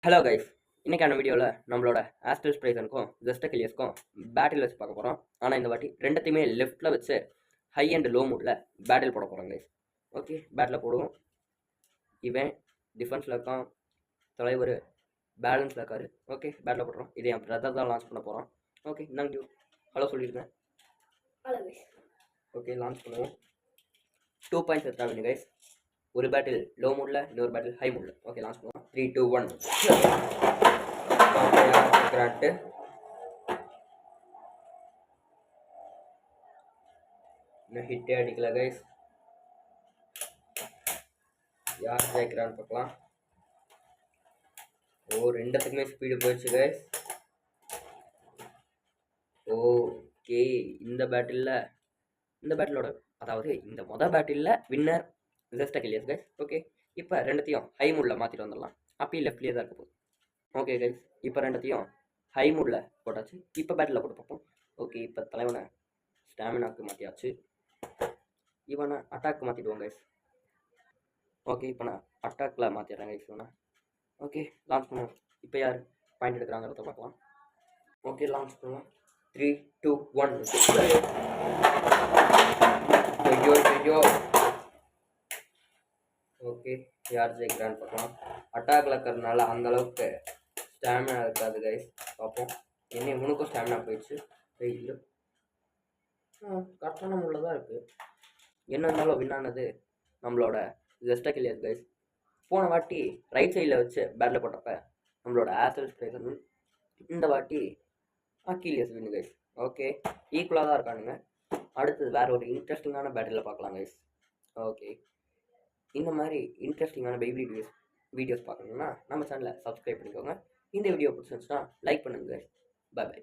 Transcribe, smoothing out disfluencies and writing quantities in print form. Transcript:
Hello guys, இன்னைக்கான வீடியோவில் நம்மளோட ஆஸ்ட்ரல் ஸ்ப்ரைசனுக்கும் ஜெஸ்டகிலியஸ்க்கும் பேட்டில் வச்சு பார்க்க போகிறோம். ஆனால் இந்த வாட்டி ரெண்டுத்தையுமே லெஃப்ட்டில் வச்சு ஹை அண்ட் லோ மூடில் பேட்டில் போட போகிறோம் கைஸ். ஓகே, பேட்டில் போடுவோம். இவன் டிஃபென்ஸில் இருக்கான், தலைவர் பேலன்ஸில் இருக்காரு. ஓகே, பேட்டில் போடுறோம். இதை என் பிரதர் தான் லான்ச் பண்ண போகிறோம். ஓகே, நாங்கள் ஹலோ சொல்லியிருக்கேன். ஓகே, லான்ச் பண்ணுவோம். 2 பாயிண்ட்ஸ் எடுத்தா வேணும் கைஸ். ஒரு பேட்டில் லோ மூடில், இன்னொரு பேட்டில் ஹை மூடில். ஓகே, லான்ச் பண்ணுவோம். 3, 2, 1 கிராண்ட். இன்னும் ஹிட்டே அடிக்கல கைஸ். யார் ஜெயிக்கிறான்னு பார்க்கலாம். ரெண்டுத்துக்குமே ஸ்பீடு போயிடுச்சு கைஸ். ஓகே, இந்த பேட்டிலோட அதாவது இந்த மொதல் பேட்டிலில் வின்னர் ஜெஸ்டகிலியஸ் கைஸ். ஓகே, இப்போ ரெண்டுத்தையும் ஹை மூடில் மாற்றிட்டு வந்துடலாம். அப்பயும் லெஃப்ட்லேயே தான் இருக்க போகுது. ஓகே கைஸ், இப்போ ரெண்டுத்தையும் ஹை மூடில் போட்டாச்சு. இப்போ பேட்டில் போட்டு பார்ப்போம். ஓகே, இப்போ தலைவனை ஸ்டாமினாக்கு மாற்றியாச்சு. இவனை அட்டாக்கு மாற்றிடுவோம் கைஸ். ஓகே, இப்போ நான் அட்டாக்கில் மாற்றிடுறேன் கைஸ் இவனை. ஓகே, லான்ச் பண்ணுவோம். இப்போ யார் பாயிண்ட் எடுக்கிறாங்கிறத பார்க்கலாம். ஓகே, லான்ச் பண்ணுவோம். 3, 2, 1 ஐயோ. ஓகே, யார் ஜெயிக்கிறான்னு பார்க்கலாம். அட்டாக்ல இருக்கிறதுனால அந்தளவுக்கு ஸ்டாமினா இருக்காது கைஸ். பார்ப்போம். என்ன இவனுக்கும் ஸ்டாமினா போயிடுச்சு. ஐயோ, கரெக்டான முள்ள தான் இருக்குது. என்ன இருந்தாலும் வின்னானது நம்மளோட ஜெஸ்டகிலியஸ் கைஸ். போன வாட்டி ரைட் சைடில் வச்சு பேட்டில் போட்டப்ப நம்மளோட ஆஸ்ட்ரல் ஸ்ப்ரைசன், இந்த வாட்டி அக்கிலியஸ் வின்னு கைஸ். ஓகே, ஈக்குவலாக தான் இருக்கானுங்க. அடுத்தது வேறு ஒரு இன்ட்ரெஸ்டிங்கான பேட்டில் பார்க்கலாம் கைஸ். ஓகே, இந்த மாதிரி இன்ட்ரெஸ்டிங்கான பேபி வீடியோஸ் பார்க்கணுன்னா நம்ம சேனலை சப்ஸ்கிரைப் பண்ணிக்கோங்க. இந்த வீடியோ பிடிச்சிருந்துச்சுன்னா லைக் பண்ணுங்க. Bye by.